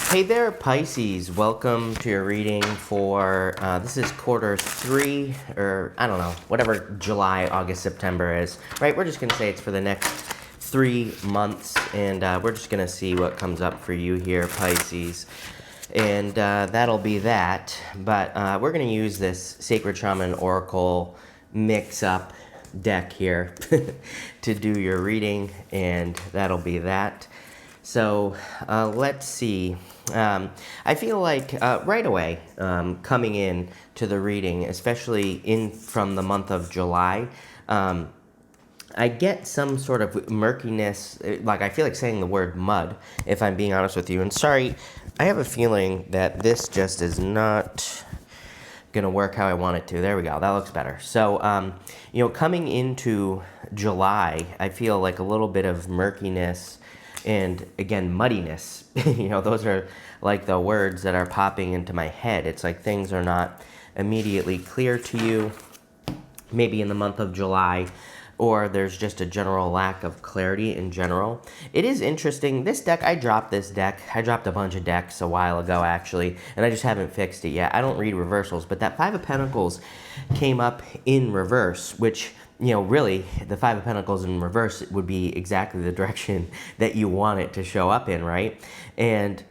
Hey there, Pisces. Welcome to your reading for, this is quarter 3, or I don't know, whatever July, August, September is, right? We're just going to say it's for the next 3 months, and we're just going to see what comes up for you here, Pisces. And that'll be that, but we're going to use this Sacred Shaman Oracle mix-up deck here to do your reading, and that'll be that. So let's see. I feel like right away coming in to the reading, especially in from the month of July, I get some sort of murkiness, like I feel like saying the word mud, if I'm being honest with you. And sorry, I have a feeling that this just is not gonna work how I want it to. There we go, that looks better. So, you know, coming into July, I feel like a little bit of murkiness and again, muddiness. You know, those are like the words that are popping into my head. It's like things are not immediately clear to you, maybe in the month of July, or there's just a general lack of clarity in general. It is interesting. This deck, I dropped this deck. I dropped a bunch of decks a while ago, actually, and I just haven't fixed it yet. I don't read reversals, but that Five of Pentacles came up in reverse, which, you know, really, the Five of Pentacles in reverse would be exactly the direction that you want it to show up in, right? And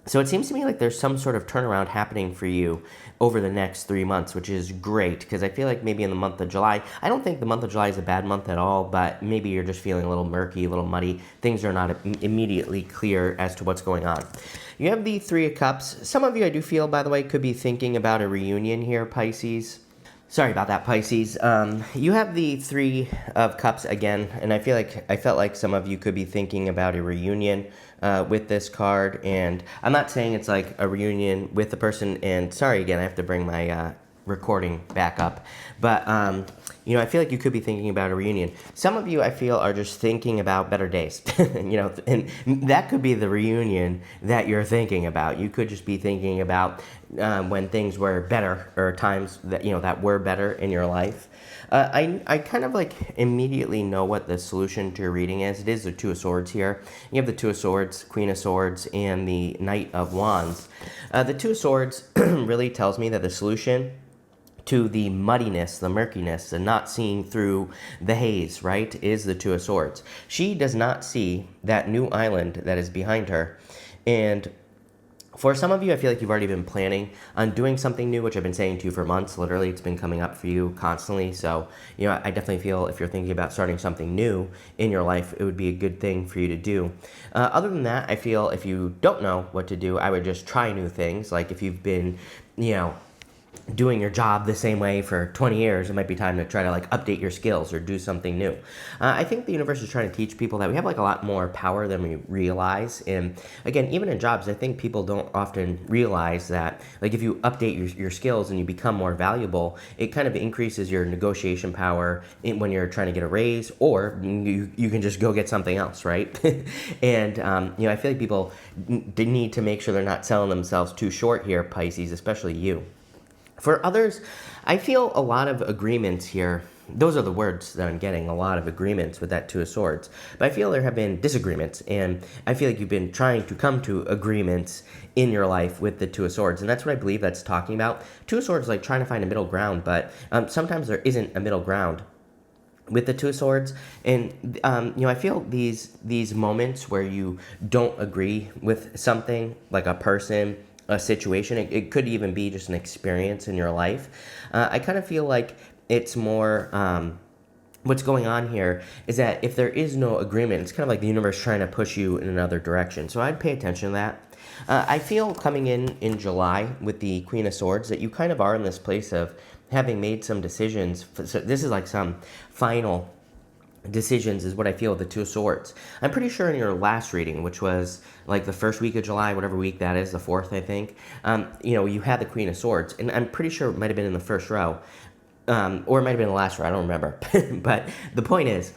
so it seems to me like there's some sort of turnaround happening for you over the next 3 months, which is great, because I feel like maybe in the month of July, I don't think the month of July is a bad month at all, but maybe you're just feeling a little murky, a little muddy. Things are not immediately clear as to what's going on. You have the Three of Cups. Some of you, I do feel, by the way, could be thinking about a reunion here, Pisces. Sorry about that, Pisces. You have the Three of Cups again, and I felt like some of you could be thinking about a reunion with this card. And I'm not saying it's like a reunion with the person. And sorry again, I have to bring my recording back up. But you know, I feel like you could be thinking about a reunion. Some of you, I feel, are just thinking about better days. You know, and that could be the reunion that you're thinking about. You could just be thinking about when things were better, or times that, you know, that were better in your life. I kind of like immediately know what the solution to your reading is. It is the Two of Swords here. You have the Two of Swords, Queen of Swords, and the Knight of Wands. The Two of Swords really tells me that the solution to the muddiness, the murkiness, the not seeing through the haze, right, is the Two of Swords. She does not see that new island that is behind her. And for some of you, I feel like you've already been planning on doing something new, which I've been saying to you for months. Literally, it's been coming up for you constantly. So, you know, I definitely feel if you're thinking about starting something new in your life, it would be a good thing for you to do. Other than that, I feel if you don't know what to do, I would just try new things. Like if you've been, you know, doing your job the same way for 20 years, it might be time to try to like update your skills or do something new. I think the universe is trying to teach people that we have like a lot more power than we realize. And again, even in jobs, I think people don't often realize that like if you update your skills and you become more valuable, it kind of increases your negotiation power when you're trying to get a raise, or you can just go get something else, right? And you know, I feel like people need to make sure they're not selling themselves too short here, Pisces, especially you. For others, I feel a lot of agreements here. Those are the words that I'm getting, a lot of agreements with that Two of Swords. But I feel there have been disagreements, and I feel like you've been trying to come to agreements in your life with the Two of Swords, and that's what I believe that's talking about. Two of Swords is like trying to find a middle ground, but sometimes there isn't a middle ground with the Two of Swords. And you know, I feel these moments where you don't agree with something, like a person, a situation, it could even be just an experience in your life. I kind of feel like it's more, what's going on here is that if there is no agreement, it's kind of like the universe trying to push you in another direction. So I'd pay attention to that. I feel coming in July with the Queen of Swords that you kind of are in this place of having made some decisions. So this is like some final decisions is what I feel with the Two of Swords. I'm pretty sure in your last reading, which was like the first week of July, whatever week that is, the 4th, I think, you know, you had the Queen of Swords, and I'm pretty sure it might have been in the first row, or it might have been the last row, I don't remember. But the point is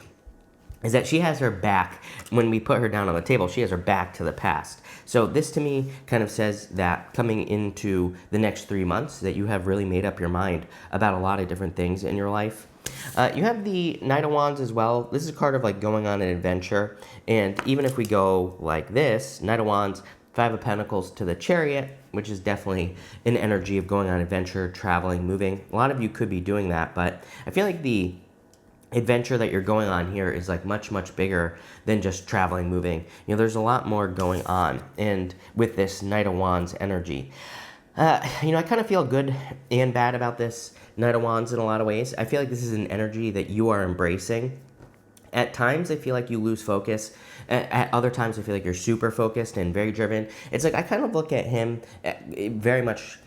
that she has her back, when we put her down on the table, she has her back to the past. So this to me kind of says that coming into the next 3 months, that you have really made up your mind about a lot of different things in your life. You have the Knight of Wands as well. This is a card of like going on an adventure. And even if we go like this, Knight of Wands, Five of Pentacles to the Chariot, which is definitely an energy of going on adventure, traveling, moving. A lot of you could be doing that, but I feel like the adventure that you're going on here is like much, much bigger than just traveling, moving. You know, there's a lot more going on. And with this Knight of Wands energy, you know, I kind of feel good and bad about this Knight of Wands in a lot of ways. I feel like this is an energy that you are embracing. At times, I feel like you lose focus. At other times, I feel like you're super focused and very driven. It's like I kind of look at him very much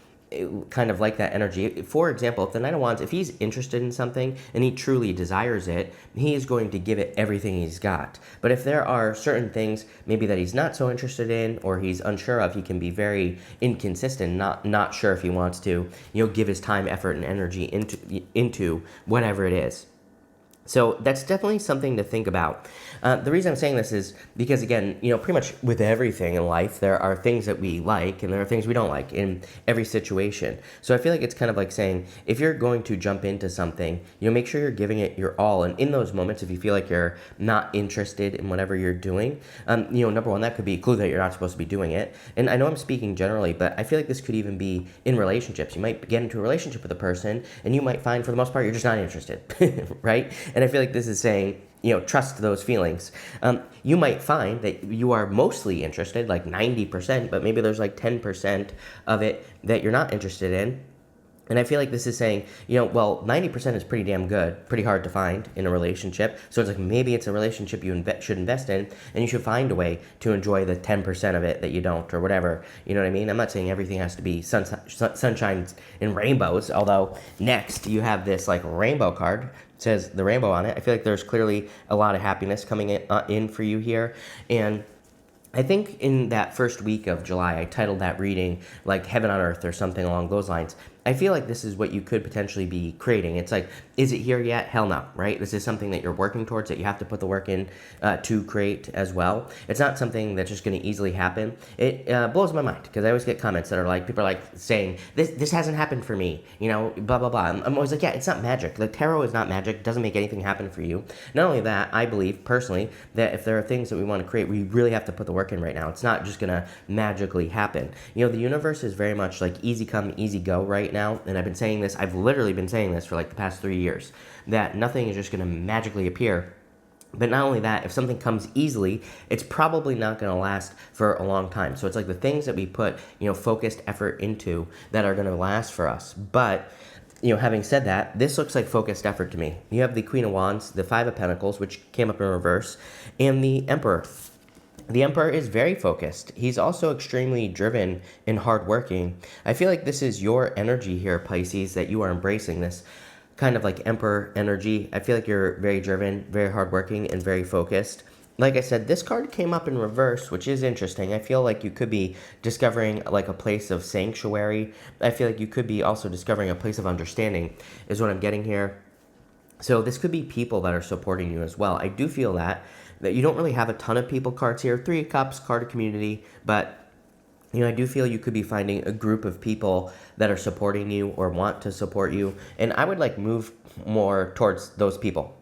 kind of like that energy. For example, if the Knight of Wands, if he's interested in something and he truly desires it, he is going to give it everything he's got. But if there are certain things maybe that he's not so interested in or he's unsure of, he can be very inconsistent, not sure if he wants to, you know, give his time, effort, and energy into whatever it is. So that's definitely something to think about. The reason I'm saying this is because, again, you know, pretty much with everything in life, there are things that we like and there are things we don't like in every situation. So I feel like it's kind of like saying, if you're going to jump into something, you know, make sure you're giving it your all. And in those moments, if you feel like you're not interested in whatever you're doing, you know, number one, that could be a clue that you're not supposed to be doing it. And I know I'm speaking generally, but I feel like this could even be in relationships. You might get into a relationship with a person and you might find for the most part, you're just not interested, right? And I feel like this is saying, you know, trust those feelings. You might find that you are mostly interested, like 90%, but maybe there's like 10% of it that you're not interested in. And I feel like this is saying, you know, well, 90% is pretty damn good, pretty hard to find in a relationship. So it's like maybe it's a relationship you should invest in, and you should find a way to enjoy the 10% of it that you don't, or whatever. You know what I mean? I'm not saying everything has to be sunshine and rainbows, although next you have this like rainbow card. It says the rainbow on it. I feel like there's clearly a lot of happiness coming in for you here. And I think in that first week of July, I titled that reading like Heaven on Earth or something along those lines. I feel like this is what you could potentially be creating. It's like, is it here yet? Hell no, right? This is something that you're working towards, that you have to put the work in to create as well. It's not something that's just going to easily happen. It blows my mind because I always get comments that are like, people are like saying, this hasn't happened for me, you know, blah, blah, blah. I'm always like, yeah, it's not magic. The tarot is not magic. It doesn't make anything happen for you. Not only that, I believe personally that if there are things that we want to create, we really have to put the work in right now. It's not just going to magically happen. You know, the universe is very much like easy come, easy go right now, and I've been saying this, I've literally been saying this for like the past 3 years, that nothing is just going to magically appear. But not only that, if something comes easily, it's probably not going to last for a long time. So it's like the things that we put, you know, focused effort into that are going to last for us. But, you know, having said that, this looks like focused effort to me. You have the Queen of Wands, the Five of Pentacles, which came up in reverse, and the Emperor. The Emperor is very focused. He's also extremely driven and hardworking. I feel like this is your energy here, Pisces, that you are embracing this kind of like Emperor energy. I feel like you're very driven, very hardworking, and very focused. Like I said, this card came up in reverse, which is interesting. I feel like you could be discovering like a place of sanctuary. I feel like you could be also discovering a place of understanding is what I'm getting here. So this could be people that are supporting you as well. I do feel that you don't really have a ton of people cards here. Three of Cups, card of community, but you know, I do feel you could be finding a group of people that are supporting you or want to support you. And I would like move more towards those people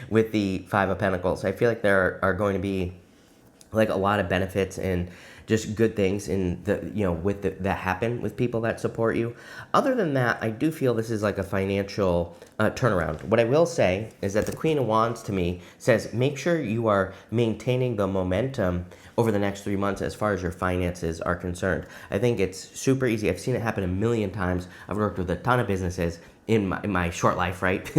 with the Five of Pentacles. I feel like there are going to be like a lot of benefits and just good things in the, you know, with that happen with people that support you. Other than that, I do feel this is like a financial turnaround. What I will say is that the Queen of Wands to me says, make sure you are maintaining the momentum over the next 3 months as far as your finances are concerned. I think it's super easy. I've seen it happen a million times. I've worked with a ton of businesses in my short life, right?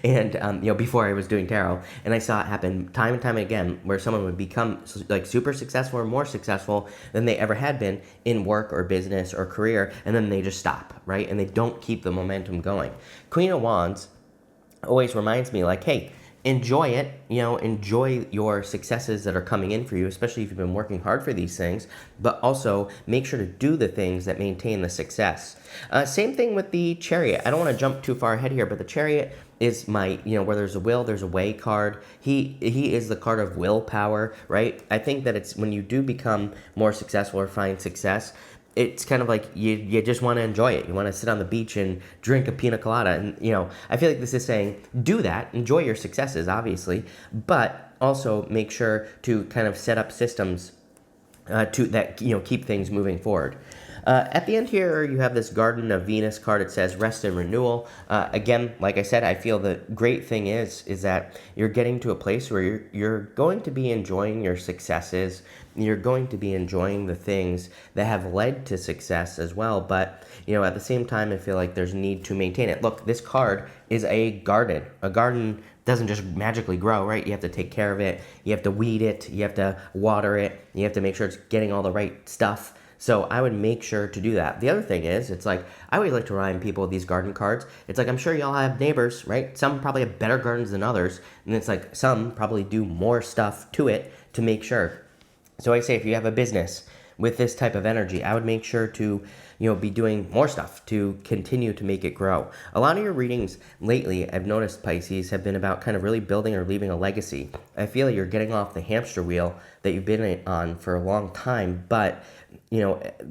And, you know, before I was doing tarot, and I saw it happen time and time again where someone would become like super successful or more successful than they ever had been in work or business or career, and then they just stop, right? And they don't keep the momentum going. Queen of Wands always reminds me like, hey, enjoy it, you know, enjoy your successes that are coming in for you, especially if you've been working hard for these things, but also make sure to do the things that maintain the success. Same thing with the Chariot. I don't want to jump too far ahead here, but the Chariot is my, you know, where there's a will, there's a way card. He is the card of willpower, right? I think that it's when you do become more successful or find success, it's kind of like you just want to enjoy it. You want to sit on the beach and drink a pina colada. And, you know, I feel like this is saying, do that, enjoy your successes, obviously, but also make sure to kind of set up systems to that, keep things moving forward. At the end here, you have this Garden of Venus card. It says rest and renewal. Again, like I said, I feel the great thing is that you're getting to a place where you're going to be enjoying your successes. You're going to be enjoying the things that have led to success as well. But, at the same time, I feel like there's a need to maintain it. Look, this card is a garden. A garden doesn't just magically grow, right? You have to take care of it. You have to weed it. You have to water it. You have to make sure it's getting all the right stuff. So I would make sure to do that. The other thing is, it's like, I always like to remind people of these garden cards. It's like, I'm sure y'all have neighbors, right? Some probably have better gardens than others. And it's like, some probably do more stuff to it to make sure. So I say, if you have a business with this type of energy, I would make sure to, be doing more stuff to continue to make it grow. A lot of your readings lately, I've noticed, Pisces, have been about kind of really building or leaving a legacy. I feel like you're getting off the hamster wheel that you've been on for a long time, but,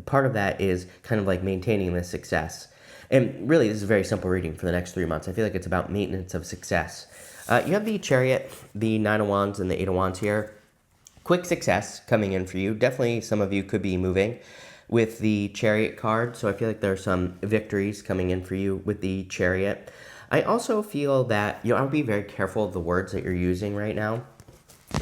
part of that is kind of like maintaining this success. And really, this is a very simple reading for the next 3 months. I feel like it's about maintenance of success. You have the Chariot, the Nine of Wands, and the Eight of Wands here. Quick success coming in for you. Definitely some of you could be moving with the Chariot card. So I feel like there are some victories coming in for you with the Chariot. I also feel that, I would be very careful of the words that you're using right now.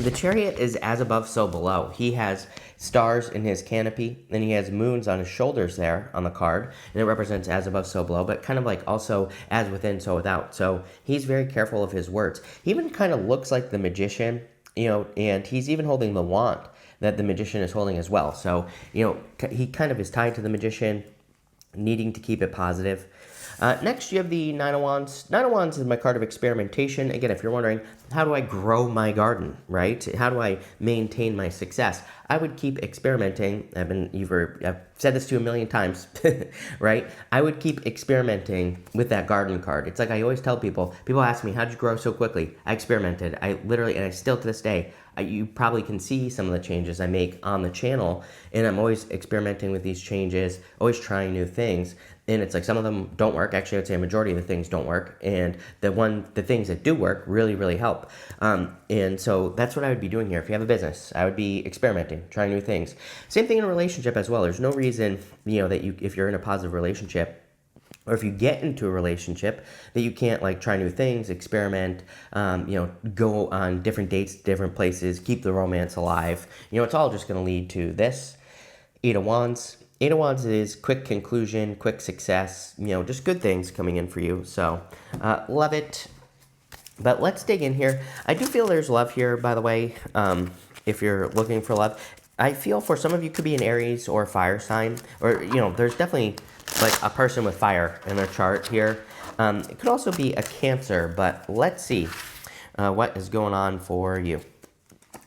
The Chariot is as above, so below. He has stars in his canopy, and he has moons on his shoulders there on the card, and it represents as above, so below, but kind of like also as within, so without. So he's very careful of his words. He even kind of looks like the magician, and he's even holding the wand that the magician is holding as well. So, he kind of is tied to the magician, needing to keep it positive. Next, you have the Nine of Wands. Nine of Wands is my card of experimentation. Again, if you're wondering, how do I grow my garden, right? How do I maintain my success? I would keep experimenting. I've said this to you a million times, right? I would keep experimenting with that garden card. It's like I always tell people ask me, how'd you grow so quickly? I experimented. And I still to this day, you probably can see some of the changes I make on the channel, and I'm always experimenting with these changes, always trying new things. And it's like some of them don't work. Actually, I would say a majority of the things don't work. And the things that do work really, really help. And so that's what I would be doing here. If you have a business, I would be experimenting, trying new things. Same thing in a relationship as well. There's no reason, that if you're in a positive relationship, or if you get into a relationship, that you can't try new things, experiment, go on different dates, different places, keep the romance alive. It's all just going to lead to this. Eight of Wands. Eight of Wands is quick conclusion, quick success, just good things coming in for you. So, love it. But let's dig in here. I do feel there's love here, by the way, if you're looking for love. I feel for some of you could be an Aries or a fire sign, or, there's definitely a person with fire in their chart here. It could also be a Cancer, but let's see what is going on for you.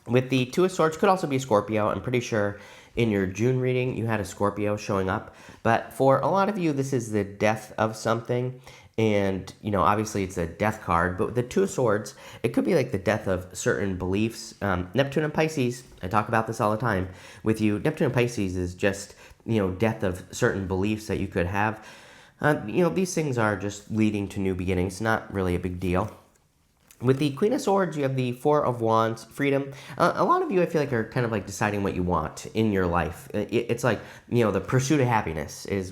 With the Two of Swords, could also be Scorpio. I'm pretty sure in your June reading, you had a Scorpio showing up. But for a lot of you, this is the death of something. And, obviously it's a death card. But with the Two of Swords, it could be the death of certain beliefs. Neptune and Pisces, I talk about this all the time with you. Neptune and Pisces is just, death of certain beliefs that you could have. These things are just leading to new beginnings. Not really a big deal. With the Queen of Swords, you have the Four of Wands, freedom. A lot of you, I feel like, are kind of deciding what you want in your life. It's like, the pursuit of happiness is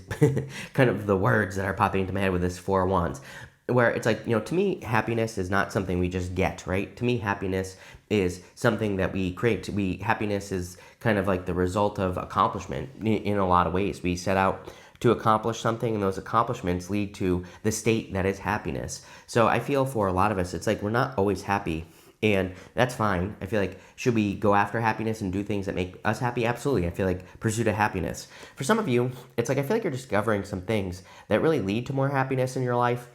kind of the words that are popping into my head with this Four of Wands. Where it's like, to me, happiness is not something we just get, right? To me, happiness is something that we create. Happiness is kind of the result of accomplishment in a lot of ways. We set out to accomplish something, and those accomplishments lead to the state that is happiness. So I feel for a lot of us, it's we're not always happy, and that's fine. I feel should we go after happiness and do things that make us happy? Absolutely. I feel pursuit of happiness. For some of you, it's I feel you're discovering some things that really lead to more happiness in your life.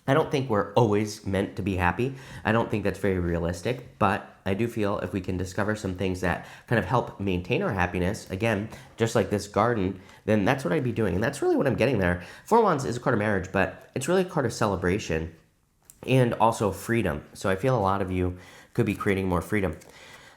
I don't think we're always meant to be happy. I don't think that's very realistic, but I do feel if we can discover some things that kind of help maintain our happiness, again, just like this garden, then that's what I'd be doing. And that's really what I'm getting there. Four of Wands is a card of marriage, but it's really a card of celebration and also freedom. So I feel a lot of you could be creating more freedom.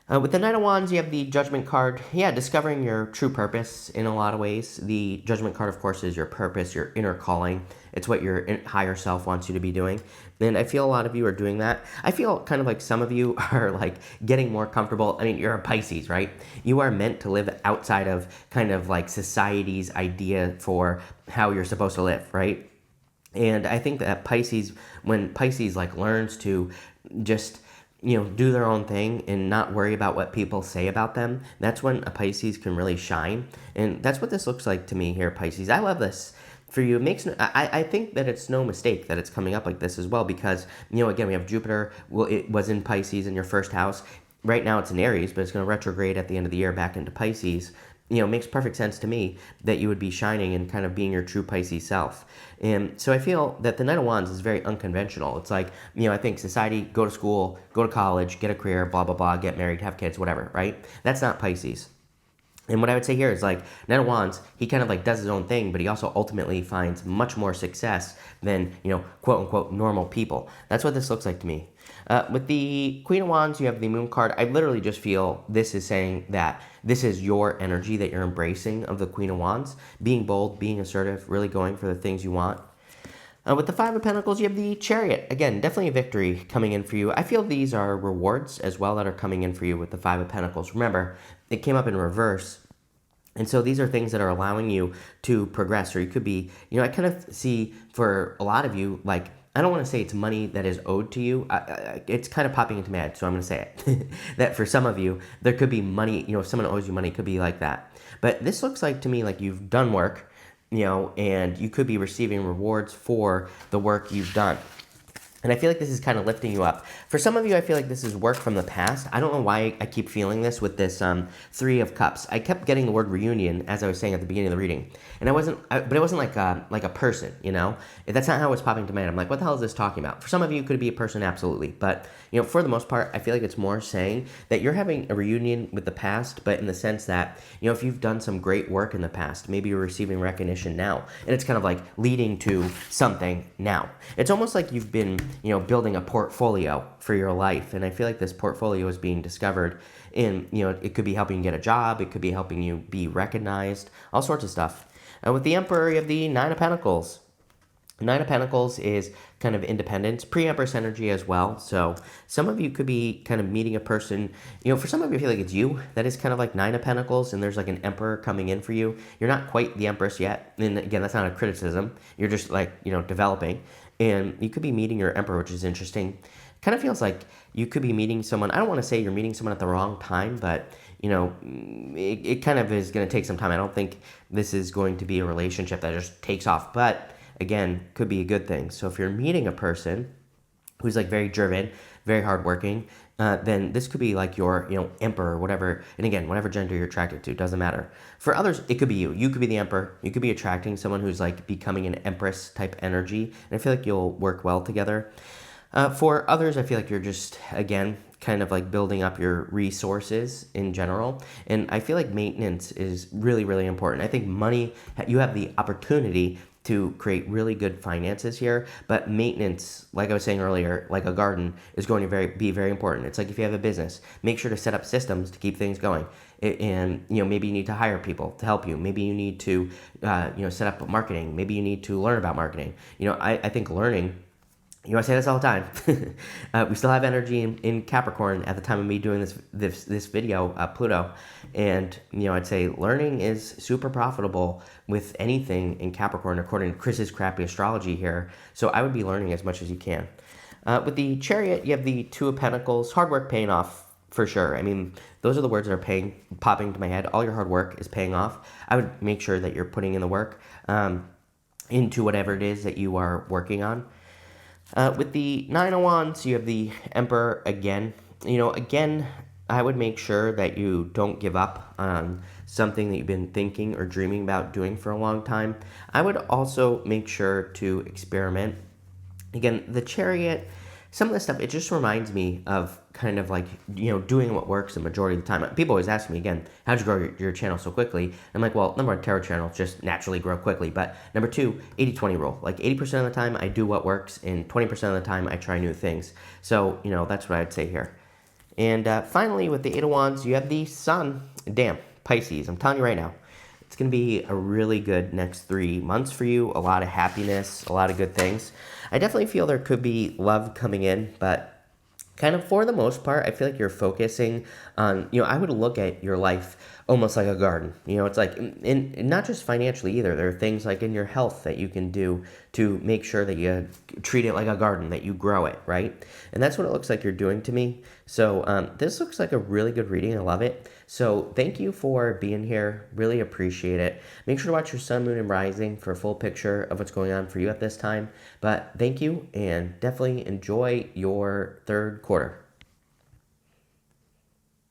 With the Knight of Wands, you have the Judgment card. Yeah, discovering your true purpose in a lot of ways. The Judgment card, of course, is your purpose, your inner calling. It's what your higher self wants you to be doing. And I feel a lot of you are doing that. I feel kind of like some of you are like getting more comfortable. I mean, you're a Pisces, right? You are meant to live outside of kind of like society's idea for how you're supposed to live, right? And I think that Pisces, when Pisces like learns to just do their own thing and not worry about what people say about them, that's when a Pisces can really shine. And that's what this looks like to me here, Pisces. I love this for you. It makes I think that it's no mistake that it's coming up like this as well, because, again, we have Jupiter. Well, it was in Pisces in your first house. Right now it's in Aries, but it's going to retrograde at the end of the year back into Pisces. It makes perfect sense to me that you would be shining and kind of being your true Pisces self. And so I feel that the Knight of Wands is very unconventional. It's like, I think society, go to school, go to college, get a career, blah, blah, blah, get married, have kids, whatever, right? That's not Pisces. And what I would say here is like, Knight of Wands, he kind of like does his own thing, but he also ultimately finds much more success than, quote unquote, normal people. That's what this looks like to me. With the Queen of Wands, you have the Moon card. I literally just feel this is saying that this is your energy that you're embracing of the Queen of Wands. Being bold, being assertive, really going for the things you want. With the Five of Pentacles, you have the Chariot. Again, definitely a victory coming in for you. I feel these are rewards as well that are coming in for you with the Five of Pentacles. Remember, it came up in reverse. And so these are things that are allowing you to progress, or you could be, I kind of see for a lot of you, like, I don't want to say it's money that is owed to you. It's kind of popping into my head, so I'm going to say it. That for some of you, there could be money, if someone owes you money, it could be like that. But this looks like to me like you've done work, and you could be receiving rewards for the work you've done. And I feel like this is kind of lifting you up. For some of you, I feel like this is work from the past. I don't know why I keep feeling this with this Three of Cups. I kept getting the word reunion, as I was saying at the beginning of the reading. And but it wasn't like a person, That's not how it was popping to mind. I'm like, what the hell is this talking about? For some of you, it could be a person, absolutely. But, for the most part, I feel like it's more saying that you're having a reunion with the past, but in the sense that, if you've done some great work in the past, maybe you're receiving recognition now. And it's kind of like leading to something now. It's almost like you've been building a portfolio for your life. And I feel like this portfolio is being discovered in, it could be helping you get a job. It could be helping you be recognized, all sorts of stuff. With the Emperor, you have the Nine of Pentacles. Nine of Pentacles is kind of independence, pre-Empress energy as well. So some of you could be kind of meeting a person, for some of you, I feel like it's you that is kind of like Nine of Pentacles, and there's like an Emperor coming in for you. You're not quite the Empress yet. And again, that's not a criticism. You're just like, developing. And you could be meeting your Emperor, which is interesting. Kind of feels like you could be meeting someone. I don't want to say you're meeting someone at the wrong time, but, it kind of is going to take some time. I don't think this is going to be a relationship that just takes off. But again, could be a good thing. So if you're meeting a person who's like very driven, very hardworking, then this could be like your, Emperor, whatever. And again, whatever gender you're attracted to, doesn't matter. For others, it could be you. You could be the Emperor. You could be attracting someone who's like becoming an Empress type energy. And I feel like you'll work well together. For others, I feel like you're just, again, kind of like building up your resources in general. And I feel like maintenance is really, really important. I think money, you have the opportunity to create really good finances here, but maintenance, like I was saying earlier, like a garden, is going to be very important. It's like if you have a business, make sure to set up systems to keep things going. And maybe you need to hire people to help you. Maybe you need to set up marketing. Maybe you need to learn about marketing. I think learning, I say this all the time. We still have energy in Capricorn at the time of me doing this video, Pluto. And, I'd say learning is super profitable with anything in Capricorn, according to Chris's crappy astrology here. So I would be learning as much as you can. With the Chariot, you have the Two of Pentacles. Hard work paying off for sure. I mean, those are the words that are popping to my head. All your hard work is paying off. I would make sure that you're putting in the work into whatever it is that you are working on. With the Nine of Wands, you have the Emperor again. Again, I would make sure that you don't give up on something that you've been thinking or dreaming about doing for a long time. I would also make sure to experiment. Again, the Chariot, some of this stuff, it just reminds me of kind of like, doing what works the majority of the time. People always ask me, again, how'd you grow your channel so quickly? I'm like, well, number one, tarot channels just naturally grow quickly. But number two, 80-20 rule. Like 80% of the time I do what works, and 20% of the time I try new things. So, that's what I'd say here. And finally, with the Eight of Wands, you have the Sun. Damn, Pisces, I'm telling you right now, it's going to be a really good next 3 months for you. A lot of happiness, a lot of good things. I definitely feel there could be love coming in, but kind of for the most part, I feel like you're focusing on, I would look at your life almost like a garden. It's like, and not just financially either. There are things like in your health that you can do to make sure that you treat it like a garden, that you grow it, right? And that's what it looks like you're doing to me. So this looks like a really good reading. I love it. So thank you for being here. Really appreciate it. Make sure to watch your sun, moon, and rising for a full picture of what's going on for you at this time. But thank you, and definitely enjoy your third quarter.